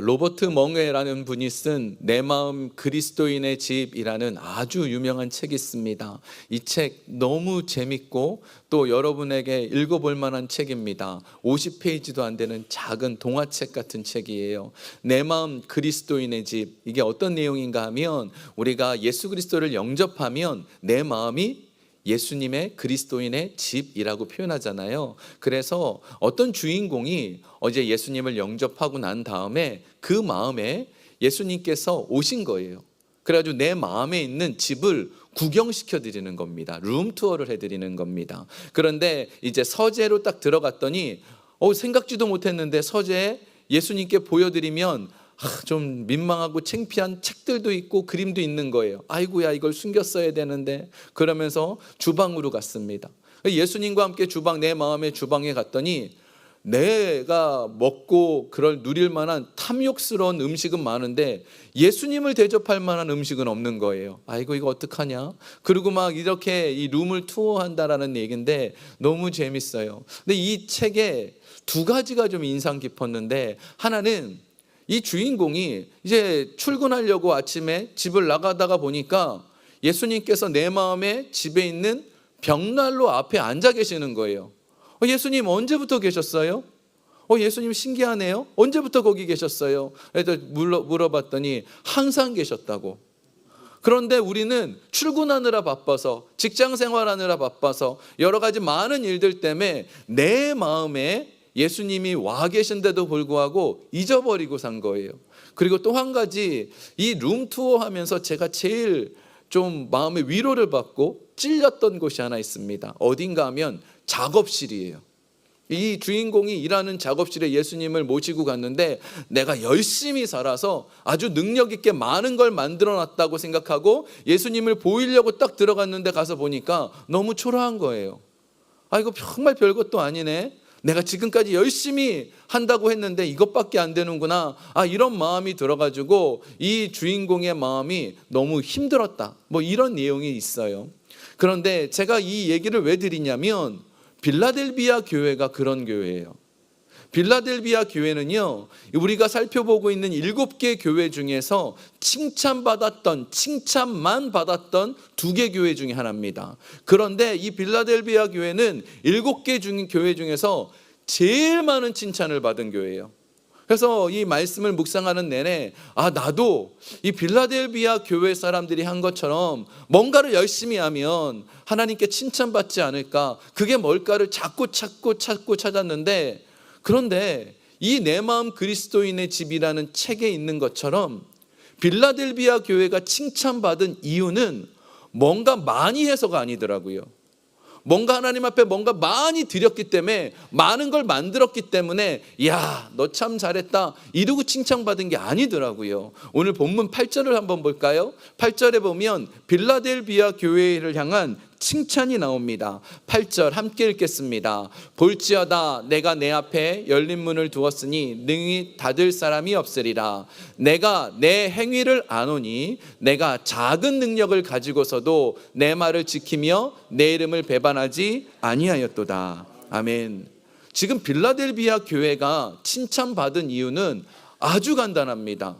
로버트 멍웨라는 분이 쓴 내 마음 그리스도인의 집이라는 아주 유명한 책이 있습니다. 이 책 너무 재밌고 또 여러분에게 읽어볼 만한 책입니다. 50페이지도 안 되는 작은 동화책 같은 책이에요. 내 마음 그리스도인의 집, 이게 어떤 내용인가 하면 우리가 예수 그리스도를 영접하면 내 마음이 예수님의 그리스도인의 집이라고 표현하잖아요. 그래서 어떤 주인공이 어제 예수님을 영접하고 난 다음에 그 마음에 예수님께서 오신 거예요. 그래가지고 내 마음에 있는 집을 구경시켜 드리는 겁니다. 룸투어를 해드리는 겁니다. 그런데 이제 서재로 딱 들어갔더니 생각지도 못했는데 서재에 예수님께 보여드리면 좀 민망하고 창피한 책들도 있고 그림도 있는 거예요. 아이고야, 이걸 숨겼어야 되는데. 그러면서 주방으로 갔습니다. 예수님과 함께 내 마음의 주방에 갔더니 내가 먹고 누릴 만한 탐욕스러운 음식은 많은데 예수님을 대접할 만한 음식은 없는 거예요. 아이고, 이거 어떡하냐. 그리고 막 이렇게 이 룸을 투어한다라는 얘기인데 너무 재밌어요. 근데 이 책에 두 가지가 좀 인상 깊었는데, 하나는 이 주인공이 이제 출근하려고 아침에 집을 나가다가 보니까 예수님께서 내 마음에 집에 있는 벽난로 앞에 앉아 계시는 거예요. 예수님 언제부터 계셨어요? 예수님 신기하네요. 언제부터 거기 계셨어요? 그래서 물어봤더니 항상 계셨다고. 그런데 우리는 출근하느라 바빠서, 직장 생활하느라 바빠서, 여러 가지 많은 일들 때문에 내 마음에 예수님이 와 계신데도 불구하고 잊어버리고 산 거예요. 그리고 또 한 가지, 이 룸투어 하면서 제가 제일 좀 마음의 위로를 받고 찔렸던 곳이 하나 있습니다. 어딘가 하면 작업실이에요. 이 주인공이 일하는 작업실에 예수님을 모시고 갔는데 내가 열심히 살아서 아주 능력 있게 많은 걸 만들어 놨다고 생각하고 예수님을 보이려고 딱 들어갔는데 가서 보니까 너무 초라한 거예요. 이거 정말 별것도 아니네. 내가 지금까지 열심히 한다고 했는데 이것밖에 안 되는구나. 이런 마음이 들어가지고 이 주인공의 마음이 너무 힘들었다. 이런 내용이 있어요. 그런데 제가 이 얘기를 왜 드리냐면 빌라델비아 교회가 그런 교회예요. 빌라델비아 교회는요, 우리가 살펴보고 있는 7개 교회 중에서 칭찬만 받았던 2개 교회 중에 하나입니다. 그런데 이 빌라델비아 교회는 7개 교회 중에서 제일 많은 칭찬을 받은 교회예요. 그래서 이 말씀을 묵상하는 내내 나도 이 빌라델비아 교회 사람들이 한 것처럼 뭔가를 열심히 하면 하나님께 칭찬받지 않을까, 그게 뭘까를 자꾸 찾았는데, 그런데 이 내 마음 그리스도인의 집이라는 책에 있는 것처럼 빌라델비아 교회가 칭찬받은 이유는 뭔가 많이 해서가 아니더라고요. 뭔가 하나님 앞에 뭔가 많이 드렸기 때문에, 많은 걸 만들었기 때문에 야, 너 참 잘했다 이러고 칭찬받은 게 아니더라고요. 오늘 본문 8절을 한번 볼까요? 8절에 보면 빌라델비아 교회를 향한 칭찬이 나옵니다. 8절 함께 읽겠습니다. 볼지어다 내가 내 앞에 열린 문을 두었으니 능히 닫을 사람이 없으리라. 내가 내 행위를 아노니 내가 작은 능력을 가지고서도 내 말을 지키며 내 이름을 배반하지 아니하였도다. 아멘. 지금 빌라델비아 교회가 칭찬받은 이유는 아주 간단합니다.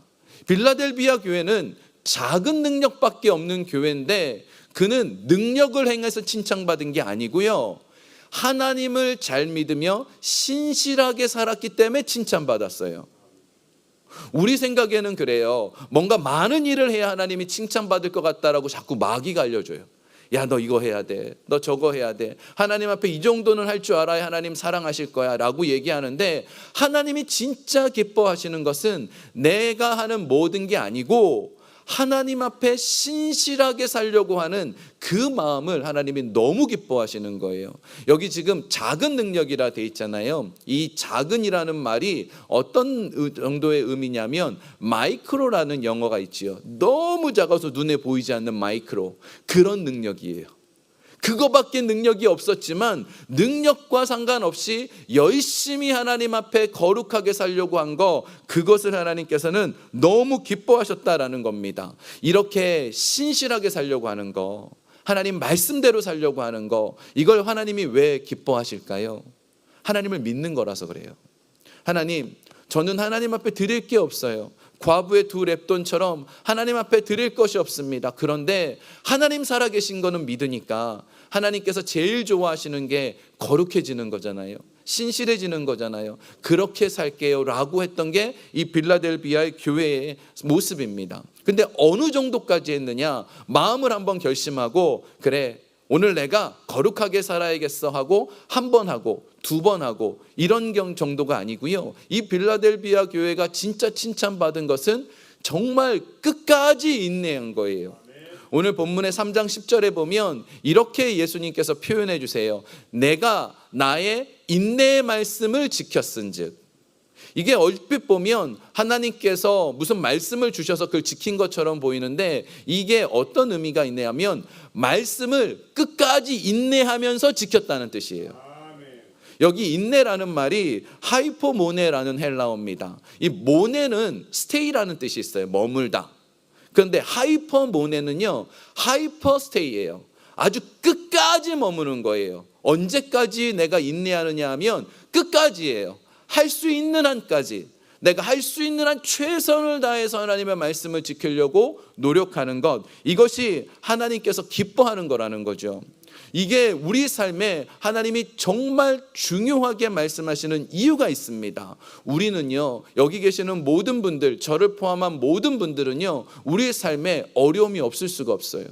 빌라델비아 교회는 작은 능력밖에 없는 교회인데 그는 능력을 행해서 칭찬받은 게 아니고요, 하나님을 잘 믿으며 신실하게 살았기 때문에 칭찬받았어요. 우리 생각에는 그래요. 뭔가 많은 일을 해야 하나님이 칭찬받을 것 같다라고 자꾸 마귀가 알려줘요. 야, 너 이거 해야 돼, 너 저거 해야 돼, 하나님 앞에 이 정도는 할 줄 알아야 하나님 사랑하실 거야 라고 얘기하는데, 하나님이 진짜 기뻐하시는 것은 내가 하는 모든 게 아니고 하나님 앞에 신실하게 살려고 하는 그 마음을 하나님이 너무 기뻐하시는 거예요. 여기 지금 작은 능력이라 돼 있잖아요. 이 작은이라는 말이 어떤 정도의 의미냐면 마이크로라는 영어가 있지요. 너무 작아서 눈에 보이지 않는 마이크로, 그런 능력이에요. 그거밖에 능력이 없었지만 능력과 상관없이 열심히 하나님 앞에 거룩하게 살려고 한 거, 그것을 하나님께서는 너무 기뻐하셨다라는 겁니다. 이렇게 신실하게 살려고 하는 거, 하나님 말씀대로 살려고 하는 거, 이걸 하나님이 왜 기뻐하실까요? 하나님을 믿는 거라서 그래요. 하나님, 저는 하나님 앞에 드릴 게 없어요. 과부의 두 렙돈처럼 하나님 앞에 드릴 것이 없습니다. 그런데 하나님 살아계신 거는 믿으니까 하나님께서 제일 좋아하시는 게 거룩해지는 거잖아요. 신실해지는 거잖아요. 그렇게 살게요 라고 했던 게 이 빌라델비아의 교회의 모습입니다. 근데 어느 정도까지 했느냐, 마음을 한번 결심하고 그래 오늘 내가 거룩하게 살아야겠어 하고 한 번 하고 두 번 하고 이런 정도가 아니고요. 이 빌라델비아 교회가 진짜 칭찬받은 것은 정말 끝까지 인내한 거예요. 오늘 본문의 3장 10절에 보면 이렇게 예수님께서 표현해 주세요. 내가 나의 인내의 말씀을 지켰은즉. 이게 얼핏 보면 하나님께서 무슨 말씀을 주셔서 그걸 지킨 것처럼 보이는데 이게 어떤 의미가 있냐면 말씀을 끝까지 인내하면서 지켰다는 뜻이에요. 여기 인내라는 말이 하이포모네라는 헬라어입니다. 이 모네는 스테이라는 뜻이 있어요. 머물다. 그런데 하이퍼모네는요, 하이퍼스테이예요. 아주 끝까지 머무는 거예요. 언제까지 내가 인내하느냐 하면 끝까지예요. 할 수 있는 한까지, 내가 할 수 있는 한 최선을 다해서 하나님의 말씀을 지키려고 노력하는 것, 이것이 하나님께서 기뻐하는 거라는 거죠. 이게 우리 삶에 하나님이 정말 중요하게 말씀하시는 이유가 있습니다. 우리는요, 여기 계시는 모든 분들, 저를 포함한 모든 분들은요, 우리의 삶에 어려움이 없을 수가 없어요.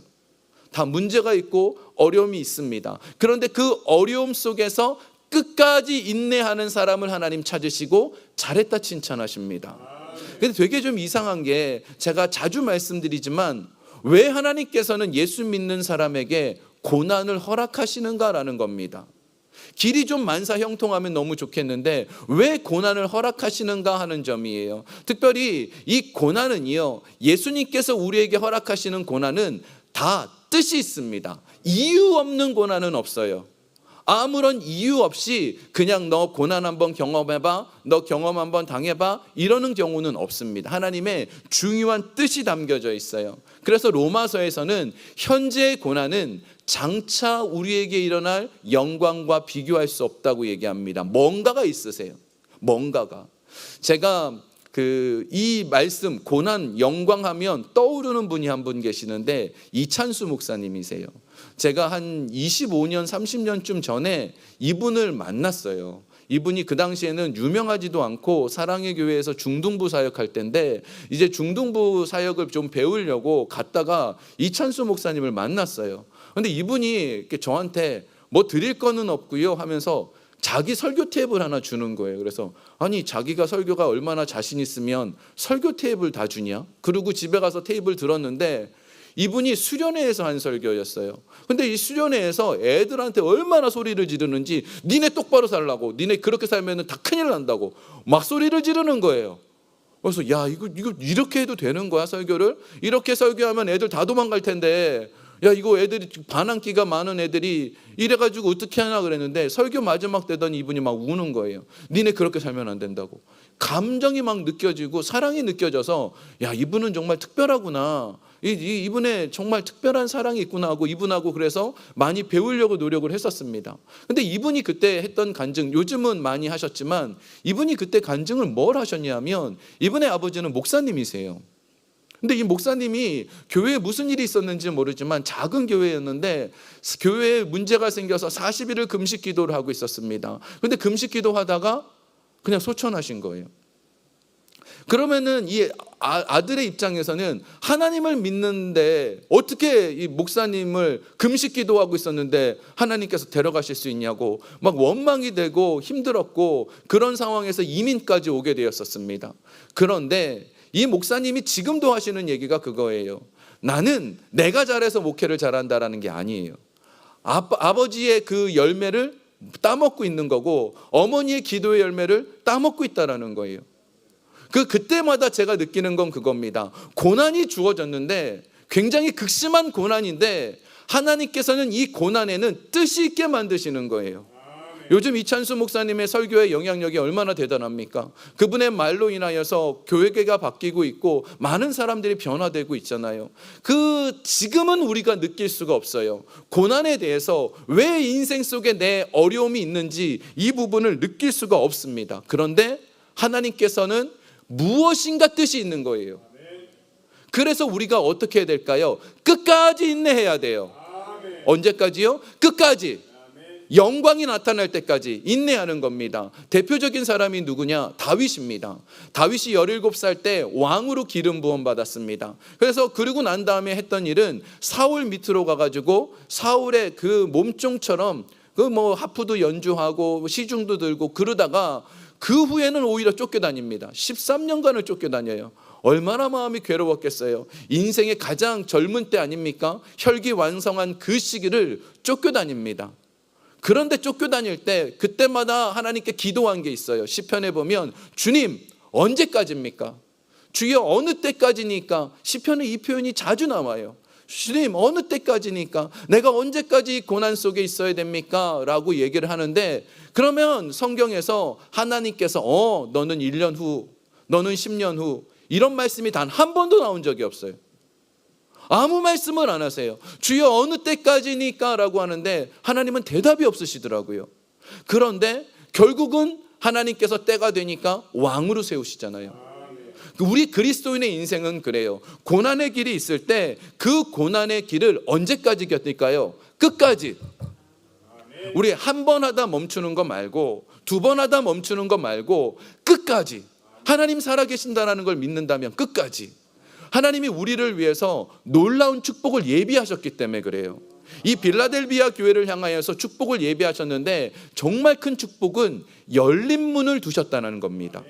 다 문제가 있고 어려움이 있습니다. 그런데 그 어려움 속에서 끝까지 인내하는 사람을 하나님 찾으시고 잘했다 칭찬하십니다. 근데 되게 좀 이상한 게, 제가 자주 말씀드리지만 왜 하나님께서는 예수 믿는 사람에게 고난을 허락하시는가라는 겁니다. 길이 좀 만사 형통하면 너무 좋겠는데 왜 고난을 허락하시는가 하는 점이에요. 특별히 이 고난은요, 예수님께서 우리에게 허락하시는 고난은 다 뜻이 있습니다. 이유 없는 고난은 없어요. 아무런 이유 없이 그냥 너 고난 한번 경험해봐, 너 경험 한번 당해봐, 이러는 경우는 없습니다. 하나님의 중요한 뜻이 담겨져 있어요. 그래서 로마서에서는 현재의 고난은 장차 우리에게 일어날 영광과 비교할 수 없다고 얘기합니다. 뭔가가 있으세요. 뭔가가. 제가 이 말씀 고난 영광하면 떠오르는 분이 한 분 계시는데 이찬수 목사님이세요. 제가 한 25년 30년쯤 전에 이분을 만났어요. 이분이 그 당시에는 유명하지도 않고 사랑의 교회에서 중등부 사역할 때인데 이제 중등부 사역을 좀 배우려고 갔다가 이찬수 목사님을 만났어요. 근데 이분이 이렇게 저한테 뭐 드릴 거는 없고요 하면서 자기 설교 테이프를 하나 주는 거예요. 그래서 아니 자기가 설교가 얼마나 자신 있으면 설교 테이프를 다 주냐? 그리고 집에 가서 테이프를 들었는데 이분이 수련회에서 한 설교였어요. 근데 이 수련회에서 애들한테 얼마나 소리를 지르는지, 니네 똑바로 살라고, 니네 그렇게 살면 다 큰일 난다고 막 소리를 지르는 거예요. 그래서 야 이거 이렇게 해도 되는 거야 설교를? 이렇게 설교하면 애들 다 도망갈 텐데 야 이거 애들이 반항기가 많은 애들이 이래가지고 어떻게 하나 그랬는데 설교 마지막 되더니 이분이 막 우는 거예요. 니네 그렇게 살면 안 된다고. 감정이 막 느껴지고 사랑이 느껴져서 야 이분은 정말 특별하구나, 이분의 정말 특별한 사랑이 있구나 하고 이분하고 그래서 많이 배우려고 노력을 했었습니다. 근데 이분이 그때 했던 간증, 요즘은 많이 하셨지만 이분이 그때 간증을 뭘 하셨냐면 이분의 아버지는 목사님이세요. 근데 이 목사님이 교회에 무슨 일이 있었는지 모르지만 작은 교회였는데 교회에 문제가 생겨서 40일을 금식 기도를 하고 있었습니다. 근데 금식 기도하다가 그냥 소천하신 거예요. 그러면은 이 아들의 입장에서는 하나님을 믿는데 어떻게 이 목사님을 금식 기도하고 있었는데 하나님께서 데려가실 수 있냐고 막 원망이 되고 힘들었고 그런 상황에서 이민까지 오게 되었었습니다. 그런데 이 목사님이 지금도 하시는 얘기가 그거예요. 나는 내가 잘해서 목회를 잘한다라는 게 아니에요. 아버지의 그 열매를 따먹고 있는 거고 어머니의 기도의 열매를 따먹고 있다라는 거예요. 그때마다 제가 느끼는 건 그겁니다. 고난이 주어졌는데 굉장히 극심한 고난인데 하나님께서는 이 고난에는 뜻이 있게 만드시는 거예요. 요즘 이찬수 목사님의 설교의 영향력이 얼마나 대단합니까? 그분의 말로 인하여서 교회가 바뀌고 있고 많은 사람들이 변화되고 있잖아요. 지금은 우리가 느낄 수가 없어요. 고난에 대해서 왜 인생 속에 내 어려움이 있는지 이 부분을 느낄 수가 없습니다. 그런데 하나님께서는 무엇인가 뜻이 있는 거예요. 그래서 우리가 어떻게 해야 될까요? 끝까지 인내해야 돼요. 언제까지요? 끝까지. 영광이 나타날 때까지 인내하는 겁니다. 대표적인 사람이 누구냐? 다윗입니다. 다윗이 17살 때 왕으로 기름 부음 받았습니다. 그래서 그러고 난 다음에 했던 일은 사울 밑으로 가가지고 사울의 그 몸종처럼 하프도 연주하고 시중도 들고 그러다가 그 후에는 오히려 쫓겨다닙니다. 13년간을 쫓겨다녀요. 얼마나 마음이 괴로웠겠어요. 인생의 가장 젊은 때 아닙니까? 혈기왕성한 그 시기를 쫓겨다닙니다. 그런데 쫓겨다닐 때 그때마다 하나님께 기도한 게 있어요. 시편에 보면 주님 언제까지입니까? 주여 어느 때까지니까? 시편에 이 표현이 자주 나와요. 주님 어느 때까지니까? 내가 언제까지 고난 속에 있어야 됩니까? 라고 얘기를 하는데, 그러면 성경에서 하나님께서 너는 1년 후, 너는 10년 후, 이런 말씀이 단 한 번도 나온 적이 없어요. 아무 말씀을 안 하세요. 주여 어느 때까지니까? 라고 하는데 하나님은 대답이 없으시더라고요. 그런데 결국은 하나님께서 때가 되니까 왕으로 세우시잖아요. 우리 그리스도인의 인생은 그래요. 고난의 길이 있을 때 그 고난의 길을 언제까지 곁일까요? 끝까지. 우리 한 번 하다 멈추는 거 말고, 두 번 하다 멈추는 거 말고 끝까지. 하나님 살아계신다는 걸 믿는다면 끝까지. 하나님이 우리를 위해서 놀라운 축복을 예비하셨기 때문에 그래요. 이 빌라델비아 교회를 향하여서 축복을 예비하셨는데 정말 큰 축복은 열린 문을 두셨다는 겁니다.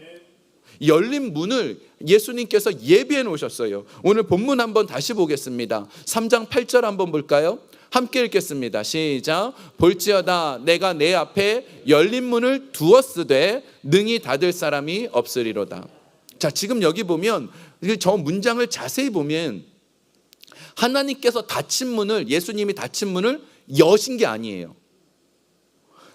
열린 문을 예수님께서 예비해 놓으셨어요. 오늘 본문 한번 다시 보겠습니다. 3장 8절 한번 볼까요? 함께 읽겠습니다. 시작. 볼지어다 내가 내 앞에 열린 문을 두었으되 능히 닫을 사람이 없으리로다. 자, 지금 여기 보면 저 문장을 자세히 보면 하나님께서 닫힌 문을, 예수님이 닫힌 문을 여신 게 아니에요.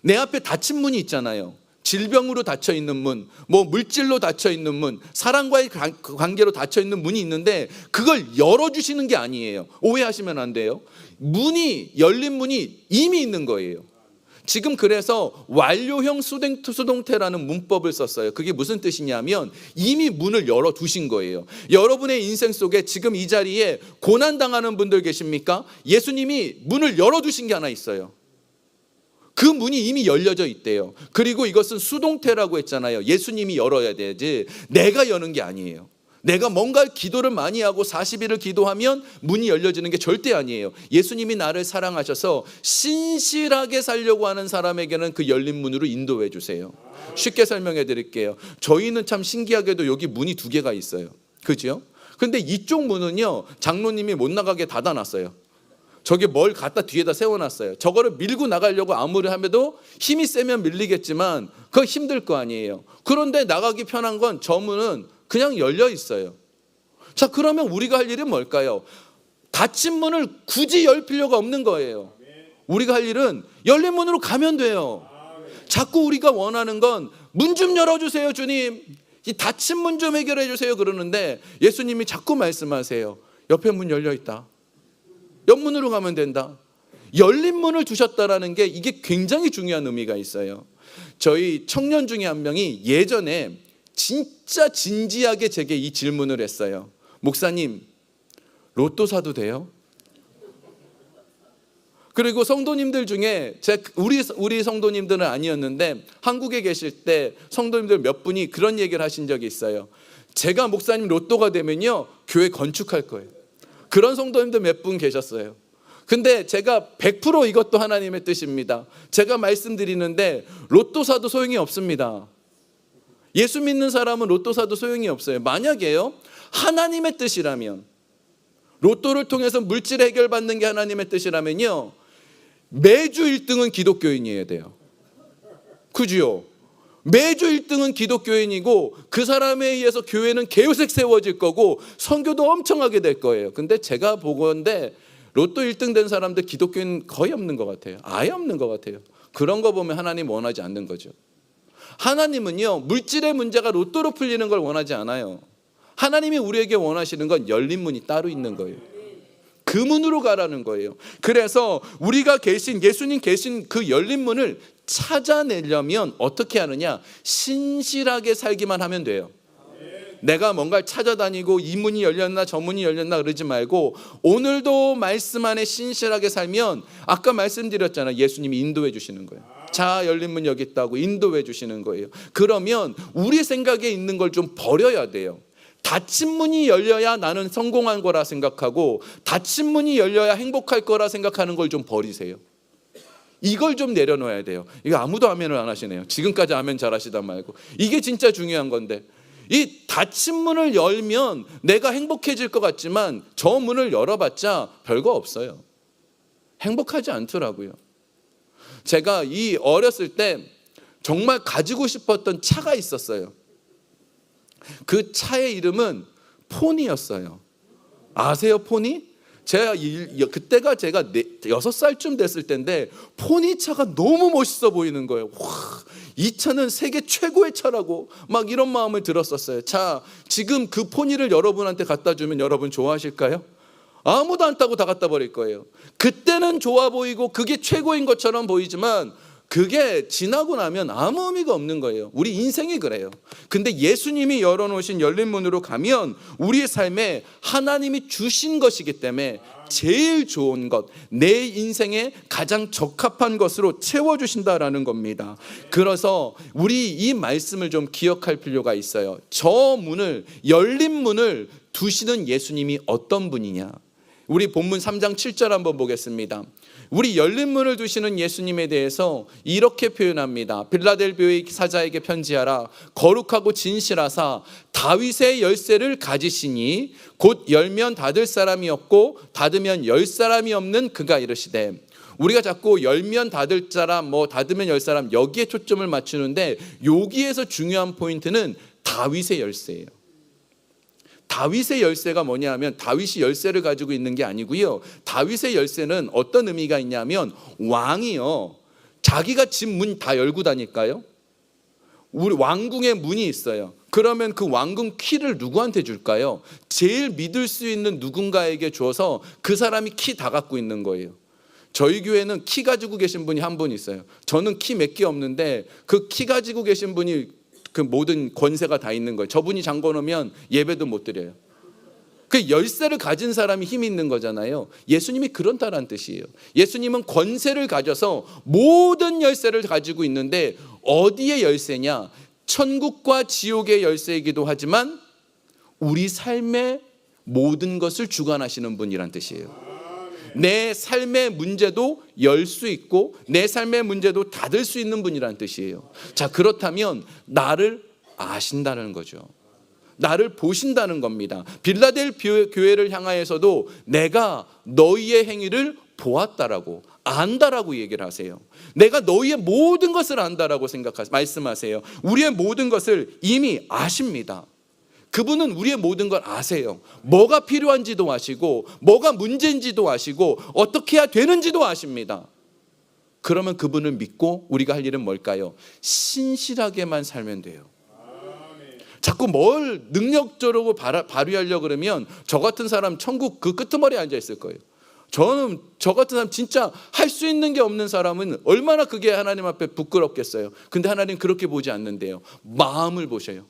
내 앞에 닫힌 문이 있잖아요. 질병으로 닫혀 있는 문, 물질로 닫혀 있는 문, 사랑과의 관계로 닫혀 있는 문이 있는데 그걸 열어주시는 게 아니에요. 오해하시면 안 돼요. 열린 문이 이미 있는 거예요. 지금 그래서 완료형 수동태라는 문법을 썼어요. 그게 무슨 뜻이냐면 이미 문을 열어두신 거예요. 여러분의 인생 속에 지금 이 자리에 고난당하는 분들 계십니까? 예수님이 문을 열어두신 게 하나 있어요. 그 문이 이미 열려져 있대요. 그리고 이것은 수동태라고 했잖아요. 예수님이 열어야 되지 내가 여는 게 아니에요. 내가 뭔가 기도를 많이 하고 40일을 기도하면 문이 열려지는 게 절대 아니에요. 예수님이 나를 사랑하셔서 신실하게 살려고 하는 사람에게는 그 열린 문으로 인도해 주세요. 쉽게 설명해 드릴게요. 저희는 참 신기하게도 여기 문이 2개가 있어요. 그죠? 근데 이쪽 문은요, 장로님이 못 나가게 닫아놨어요. 저게 뭘 갖다 뒤에다 세워놨어요. 저거를 밀고 나가려고 아무리 하면도 힘이 세면 밀리겠지만 그거 힘들 거 아니에요. 그런데 나가기 편한 건 저 문은 그냥 열려 있어요. 자, 그러면 우리가 할 일은 뭘까요? 닫힌 문을 굳이 열 필요가 없는 거예요. 우리가 할 일은 열린 문으로 가면 돼요. 자꾸 우리가 원하는 건 문 좀 열어주세요, 주님. 이 닫힌 문 좀 해결해 주세요 그러는데 예수님이 자꾸 말씀하세요. 옆에 문 열려 있다. 옆문으로 가면 된다. 열린 문을 두셨다라는 게 이게 굉장히 중요한 의미가 있어요. 저희 청년 중에 한 명이 예전에 진짜 진지하게 제게 이 질문을 했어요. 목사님, 로또 사도 돼요? 그리고 성도님들 중에 우리 성도님들은 아니었는데 한국에 계실 때 성도님들 몇 분이 그런 얘기를 하신 적이 있어요. 제가 목사님 로또가 되면요 교회 건축할 거예요. 그런 성도님들 몇 분 계셨어요. 근데 제가 100% 이것도 하나님의 뜻입니다. 제가 말씀드리는데 로또 사도 소용이 없습니다. 예수 믿는 사람은 로또 사도 소용이 없어요. 만약에요 하나님의 뜻이라면, 로또를 통해서 물질 해결받는 게 하나님의 뜻이라면요 매주 1등은 기독교인이어야 돼요. 그죠? 매주 1등은 기독교인이고 그 사람에 의해서 교회는 계속 세워질 거고 선교도 엄청 하게 될 거예요. 근데 제가 보건대 로또 1등 된 사람들 기독교인 거의 없는 것 같아요. 아예 없는 것 같아요. 그런 거 보면 하나님 원하지 않는 거죠. 하나님은요 물질의 문제가 로또로 풀리는 걸 원하지 않아요. 하나님이 우리에게 원하시는 건 열린 문이 따로 있는 거예요. 그 문으로 가라는 거예요. 그래서 우리가 예수님 계신 그 열린 문을 찾아내려면 어떻게 하느냐? 신실하게 살기만 하면 돼요. 내가 뭔가를 찾아다니고 이 문이 열렸나 저 문이 열렸나 그러지 말고 오늘도 말씀 안에 신실하게 살면 아까 말씀드렸잖아요. 예수님이 인도해 주시는 거예요. 자, 열린 문 여기 있다고 인도해 주시는 거예요. 그러면 우리 생각에 있는 걸 좀 버려야 돼요. 닫힌 문이 열려야 나는 성공한 거라 생각하고 닫힌 문이 열려야 행복할 거라 생각하는 걸 좀 버리세요. 이걸 좀 내려놓아야 돼요. 이거 아무도 아멘을 안 하시네요. 지금까지 아멘 잘하시다 말고. 이게 진짜 중요한 건데 이 닫힌 문을 열면 내가 행복해질 것 같지만 저 문을 열어봤자 별거 없어요. 행복하지 않더라고요. 제가 이 어렸을 때 정말 가지고 싶었던 차가 있었어요. 그 차의 이름은 포니였어요. 아세요, 포니? 그때가 제가 6살쯤 됐을 때인데 포니차가 너무 멋있어 보이는 거예요. 와, 이 차는 세계 최고의 차라고 막 이런 마음을 들었었어요. 자, 지금 그 포니를 여러분한테 갖다 주면 여러분 좋아하실까요? 아무도 안 타고 다 갖다 버릴 거예요. 그때는 좋아 보이고 그게 최고인 것처럼 보이지만 그게 지나고 나면 아무 의미가 없는 거예요. 우리 인생이 그래요. 근데 예수님이 열어놓으신 열린 문으로 가면 우리의 삶에 하나님이 주신 것이기 때문에 제일 좋은 것, 내 인생에 가장 적합한 것으로 채워주신다라는 겁니다. 그래서 우리 이 말씀을 좀 기억할 필요가 있어요. 저 문을, 열린 문을 두시는 예수님이 어떤 분이냐. 우리 본문 3장 7절 한번 보겠습니다. 우리 열린 문을 두시는 예수님에 대해서 이렇게 표현합니다. 빌라델비오의 사자에게 편지하라. 거룩하고 진실하사 다윗의 열쇠를 가지시니 곧 열면 닫을 사람이 없고 닫으면 열 사람이 없는 그가 이르시되. 우리가 자꾸 열면 닫을 사람, 닫으면 열 사람 여기에 초점을 맞추는데 여기에서 중요한 포인트는 다윗의 열쇠예요. 다윗의 열쇠가 뭐냐 하면 다윗이 열쇠를 가지고 있는 게 아니고요. 다윗의 열쇠는 어떤 의미가 있냐면 왕이요, 자기가 집 문 다 열고 다닐까요? 우리 왕궁에 문이 있어요. 그러면 그 왕궁 키를 누구한테 줄까요? 제일 믿을 수 있는 누군가에게 줘서 그 사람이 키 다 갖고 있는 거예요. 저희 교회는 키 가지고 계신 분이 한 분 있어요. 저는 키 몇 개 없는데 그 키 가지고 계신 분이 그 모든 권세가 다 있는 거예요. 저분이 잠궈 놓으면 예배도 못 드려요. 그 열쇠를 가진 사람이 힘이 있는 거잖아요. 예수님이 그런다는 뜻이에요. 예수님은 권세를 가져서 모든 열쇠를 가지고 있는데 어디의 열쇠냐? 천국과 지옥의 열쇠이기도 하지만 우리 삶의 모든 것을 주관하시는 분이란 뜻이에요. 내 삶의 문제도 열 수 있고 내 삶의 문제도 닫을 수 있는 분이란 뜻이에요. 자, 그렇다면 나를 아신다는 거죠. 나를 보신다는 겁니다. 빌라델비오 교회를 향하여서도 내가 너희의 행위를 보았다라고, 안다라고 얘기를 하세요. 내가 너희의 모든 것을 안다라고 말씀하세요. 우리의 모든 것을 이미 아십니다. 그분은 우리의 모든 걸 아세요. 뭐가 필요한지도 아시고 뭐가 문제인지도 아시고 어떻게 해야 되는지도 아십니다. 그러면 그분을 믿고 우리가 할 일은 뭘까요? 신실하게만 살면 돼요. 자꾸 뭘 능력적으로 발휘하려고 그러면 저 같은 사람 천국 그 끄트머리에 앉아 있을 거예요. 저는 저 같은 사람 진짜 할 수 있는 게 없는 사람은 얼마나 그게 하나님 앞에 부끄럽겠어요. 근데 하나님 그렇게 보지 않는데요. 마음을 보셔요.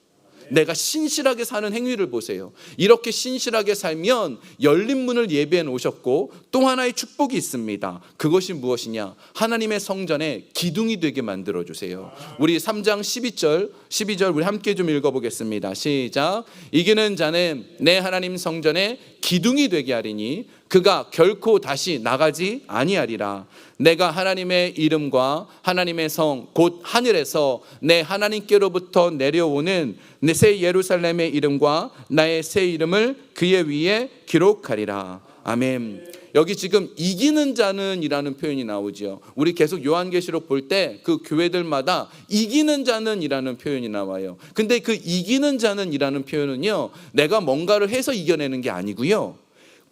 내가 신실하게 사는 행위를 보세요. 이렇게 신실하게 살면 열린 문을 예배해 놓으셨고 또 하나의 축복이 있습니다. 그것이 무엇이냐? 하나님의 성전에 기둥이 되게 만들어 주세요. 우리 3장 12절 우리 함께 좀 읽어보겠습니다. 시작. 이기는 자는 내 하나님 성전에 기둥이 되게 하리니 그가 결코 다시 나가지 아니하리라. 내가 하나님의 이름과 하나님의 성 곧 하늘에서 내 하나님께로부터 내려오는 내 새 예루살렘의 이름과 나의 새 이름을 그의 위에 기록하리라. 아멘. 여기 지금 이기는 자는 이라는 표현이 나오죠. 우리 계속 요한계시록 볼 때 그 교회들마다 이기는 자는 이라는 표현이 나와요. 근데 그 이기는 자는 이라는 표현은요, 내가 뭔가를 해서 이겨내는 게 아니고요,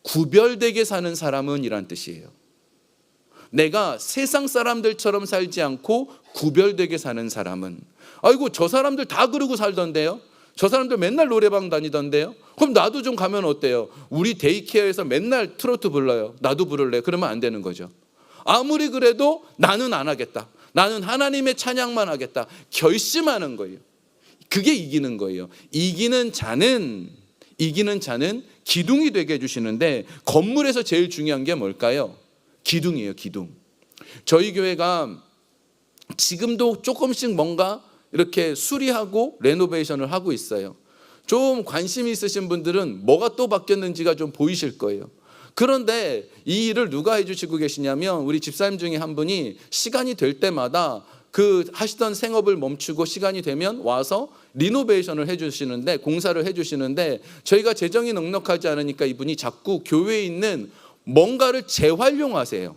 구별되게 사는 사람은 이란 뜻이에요. 내가 세상 사람들처럼 살지 않고 구별되게 사는 사람은, 아이고 저 사람들 다 그러고 살던데요, 저 사람들 맨날 노래방 다니던데요, 그럼 나도 좀 가면 어때요? 우리 데이케어에서 맨날 트로트 불러요. 나도 부를래. 그러면 안 되는 거죠. 아무리 그래도 나는 안 하겠다. 나는 하나님의 찬양만 하겠다. 결심하는 거예요. 그게 이기는 거예요. 이기는 자는 기둥이 되게 해주시는데, 건물에서 제일 중요한 게 뭘까요? 기둥이에요. 기둥. 저희 교회가 지금도 조금씩 뭔가 이렇게 수리하고 레노베이션을 하고 있어요. 좀 관심이 있으신 분들은 뭐가 또 바뀌었는지가 좀 보이실 거예요. 그런데 이 일을 누가 해주시고 계시냐면, 우리 집사님 중에 한 분이 시간이 될 때마다 그 하시던 생업을 멈추고 시간이 되면 와서 리노베이션을 해주시는데, 공사를 해주시는데, 저희가 재정이 넉넉하지 않으니까 이분이 자꾸 교회에 있는 뭔가를 재활용하세요.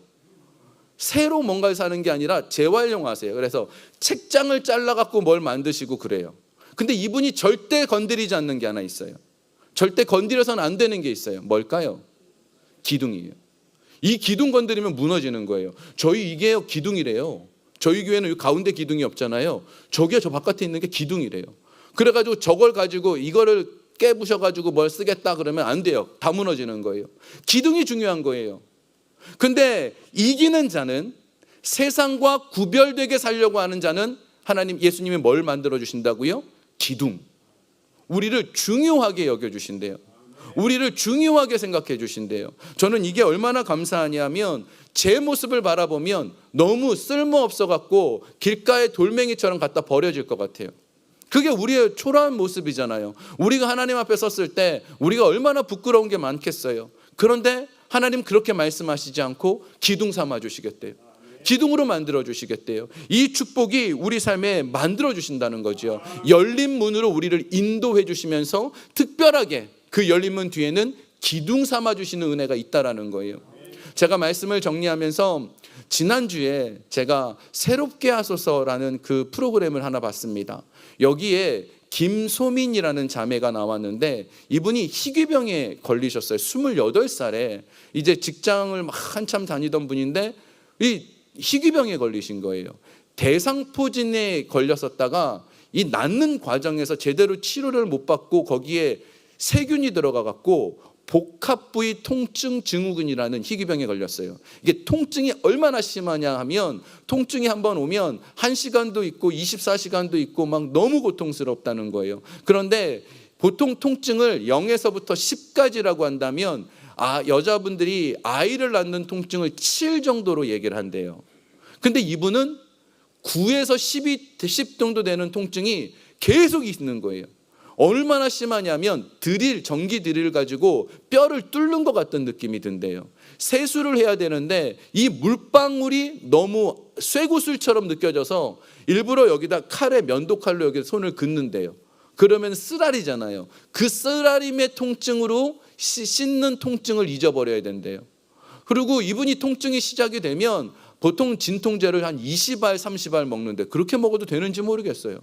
새로 뭔가를 사는 게 아니라 재활용하세요. 그래서 책장을 잘라갖고 뭘 만드시고 그래요. 근데 이분이 절대 건드리지 않는 게 하나 있어요. 절대 건드려서는 안 되는 게 있어요. 뭘까요? 기둥이에요. 이 기둥 건드리면 무너지는 거예요. 저희 이게 기둥이래요. 저희 교회는 이 가운데 기둥이 없잖아요. 저게 저 바깥에 있는 게 기둥이래요. 그래가지고 저걸 가지고 이거를 깨부셔가지고 뭘 쓰겠다 그러면 안 돼요. 다 무너지는 거예요. 기둥이 중요한 거예요. 근데 이기는 자는, 세상과 구별되게 살려고 하는 자는 하나님, 예수님이 뭘 만들어 주신다고요? 기둥. 우리를 중요하게 여겨주신대요. 우리를 중요하게 생각해 주신대요. 저는 이게 얼마나 감사하냐면, 제 모습을 바라보면 너무 쓸모없어 갖고 길가에 돌멩이처럼 갖다 버려질 것 같아요. 그게 우리의 초라한 모습이잖아요. 우리가 하나님 앞에 섰을 때 우리가 얼마나 부끄러운 게 많겠어요. 그런데 하나님 그렇게 말씀하시지 않고 기둥 삼아 주시겠대요. 기둥으로 만들어 주시겠대요. 이 축복이 우리 삶에 만들어 주신다는 거죠. 열린 문으로 우리를 인도해 주시면서 특별하게 그 열린 문 뒤에는 기둥 삼아 주시는 은혜가 있다라는 거예요. 제가 말씀을 정리하면서 지난주에 제가 새롭게 하소서라는 그 프로그램을 하나 봤습니다. 여기에 김소민이라는 자매가 나왔는데, 이분이 희귀병에 걸리셨어요. 28살에 이제 직장을 막 한참 다니던 분인데 이 희귀병에 걸리신 거예요. 대상포진에 걸렸었다가 이 낫는 과정에서 제대로 치료를 못 받고 거기에 세균이 들어가 갖고 복합부위 통증 증후군이라는 희귀병에 걸렸어요. 이게 통증이 얼마나 심하냐 하면, 통증이 한번 오면 1시간도 있고 24시간도 있고 막 너무 고통스럽다는 거예요. 그런데 보통 통증을 0에서부터 10까지라고 한다면, 여자분들이 아이를 낳는 통증을 7 정도로 얘기를 한대요. 근데 이분은 9에서 10 정도 되는 통증이 계속 있는 거예요. 얼마나 심하냐면 전기 드릴 가지고 뼈를 뚫는 것 같은 느낌이 든대요. 세수를 해야 되는데 이 물방울이 너무 쇠구슬처럼 느껴져서 일부러 여기다 면도칼로 여기 손을 긋는데요. 그러면 쓰라리잖아요. 그 쓰라림의 통증으로 씻는 통증을 잊어버려야 된대요. 그리고 이분이 통증이 시작이 되면 보통 진통제를 한 20알 30알 먹는데, 그렇게 먹어도 되는지 모르겠어요.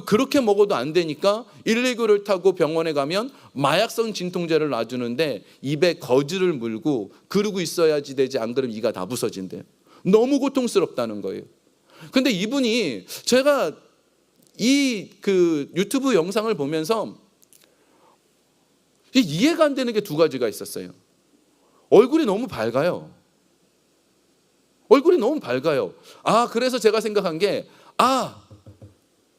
그렇게 먹어도 안 되니까 119를 타고 병원에 가면 마약성 진통제를 놔주는데 입에 거즈를 물고 그러고 있어야지 되지, 안 그러면 이가 다 부서진대요. 너무 고통스럽다는 거예요. 근데 이분이, 제가 이 유튜브 영상을 보면서 이해가 안 되는 게 2가지가 있었어요. 얼굴이 너무 밝아요. 얼굴이 너무 밝아요. 그래서 제가 생각한 게,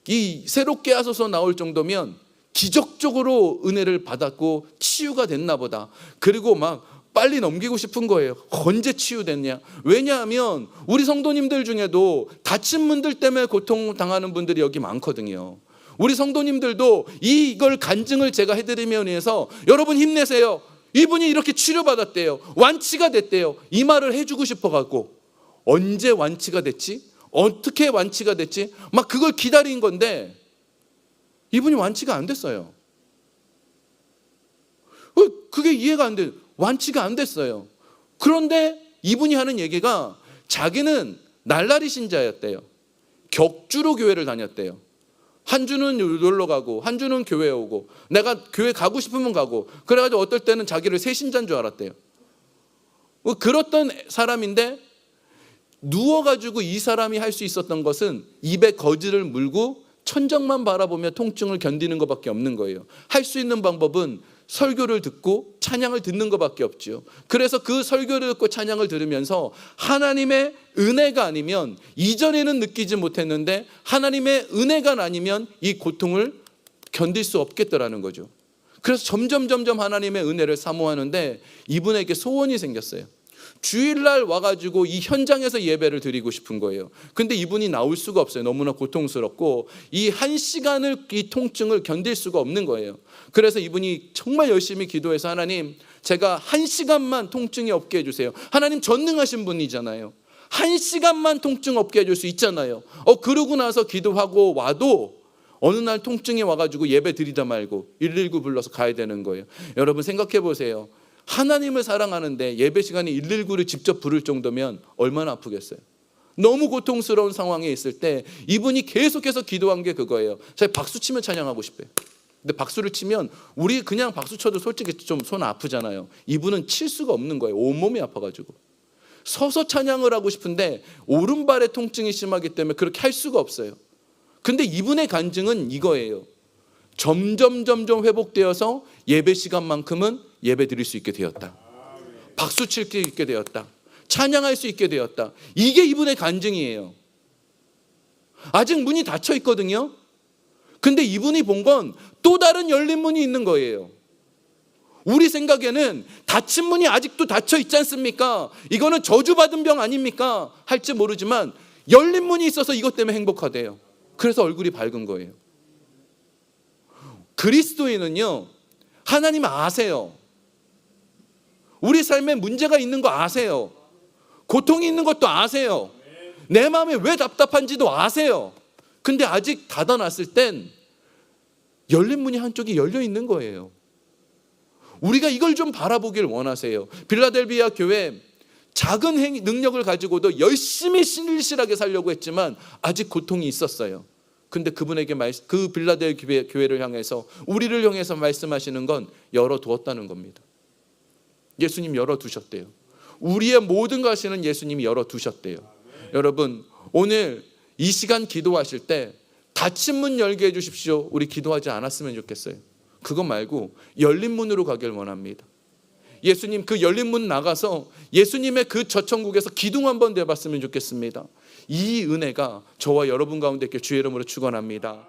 이 새롭게 하소서 나올 정도면 기적적으로 은혜를 받았고 치유가 됐나 보다. 그리고 막 빨리 넘기고 싶은 거예요. 언제 치유됐냐? 왜냐하면 우리 성도님들 중에도 다친 분들 때문에 고통당하는 분들이 여기 많거든요. 우리 성도님들도 이걸 간증을 제가 해드리면 위해서, 여러분 힘내세요, 이분이 이렇게 치료받았대요, 완치가 됐대요, 이 말을 해주고 싶어갖고, 언제 완치가 됐지? 어떻게 완치가 됐지? 막 그걸 기다린 건데 이분이 완치가 안 됐어요. 그게 이해가 안 돼요. 완치가 안 됐어요. 그런데 이분이 하는 얘기가, 자기는 날라리 신자였대요. 격주로 교회를 다녔대요. 한 주는 놀러 가고 한 주는 교회에 오고, 내가 교회 가고 싶으면 가고, 그래가지고 어떨 때는 자기를 새신자인 줄 알았대요. 그랬던 사람인데, 누워가지고 이 사람이 할 수 있었던 것은 입에 거즈를 물고 천정만 바라보며 통증을 견디는 것밖에 없는 거예요. 할 수 있는 방법은 설교를 듣고 찬양을 듣는 것밖에 없지요. 그래서 그 설교를 듣고 찬양을 들으면서 하나님의 은혜가 아니면, 이전에는 느끼지 못했는데 하나님의 은혜가 아니면 이 고통을 견딜 수 없겠더라는 거죠. 그래서 점점 하나님의 은혜를 사모하는데 이분에게 소원이 생겼어요. 주일날 와가지고 이 현장에서 예배를 드리고 싶은 거예요. 근데 이분이 나올 수가 없어요. 너무나 고통스럽고 이 1시간을 이 통증을 견딜 수가 없는 거예요. 그래서 이분이 정말 열심히 기도해서 하나님, 제가 1시간만 통증이 없게 해주세요. 하나님 전능하신 분이잖아요. 1시간만 통증 없게 해줄 수 있잖아요. 그러고 나서 기도하고 와도 어느 날 통증이 와가지고 예배 드리다 말고 119 불러서 가야 되는 거예요. 여러분 생각해 보세요. 하나님을 사랑하는데 예배 시간에 119를 직접 부를 정도면 얼마나 아프겠어요. 너무 고통스러운 상황에 있을 때 이분이 계속해서 기도한 게 그거예요. 제가 박수 치면 찬양하고 싶어요. 근데 박수를 치면 우리 그냥 박수 쳐도 솔직히 좀 손 아프잖아요. 이분은 칠 수가 없는 거예요. 온몸이 아파가지고. 서서 찬양을 하고 싶은데 오른발의 통증이 심하기 때문에 그렇게 할 수가 없어요. 근데 이분의 간증은 이거예요. 점점 회복되어서 예배 시간만큼은 예배 드릴 수 있게 되었다. 박수 칠 수 있게 되었다. 찬양할 수 있게 되었다. 이게 이분의 간증이에요. 아직 문이 닫혀 있거든요. 근데 이분이 본 건 또 다른 열린 문이 있는 거예요. 우리 생각에는 닫힌 문이 아직도 닫혀 있지 않습니까? 이거는 저주받은 병 아닙니까? 할지 모르지만 열린 문이 있어서 이것 때문에 행복하대요. 그래서 얼굴이 밝은 거예요. 그리스도인은요, 하나님 아세요. 우리 삶에 문제가 있는 거 아세요. 고통이 있는 것도 아세요. 내 마음이 왜 답답한지도 아세요. 근데 아직 닫아놨을 땐 열린 문이 한쪽이 열려 있는 거예요. 우리가 이걸 좀 바라보길 원하세요. 빌라델비아 교회 작은 능력을 가지고도 열심히 신실하게 살려고 했지만 아직 고통이 있었어요. 근데 그분에게 그 빌라델비아 교회를 향해서, 우리를 향해서 말씀하시는 건 열어두었다는 겁니다. 예수님 열어두셨대요. 우리의 모든 거 하시는 예수님이 열어두셨대요. 여러분, 오늘 이 시간 기도하실 때 닫힌 문 열게 해주십시오. 우리 기도하지 않았으면 좋겠어요. 그거 말고 열린 문으로 가길 원합니다. 예수님 그 열린 문 나가서 예수님의 그 저천국에서 기둥 한번 내봤으면 좋겠습니다. 이 은혜가 저와 여러분 가운데 있길 주의 이름으로 축원합니다.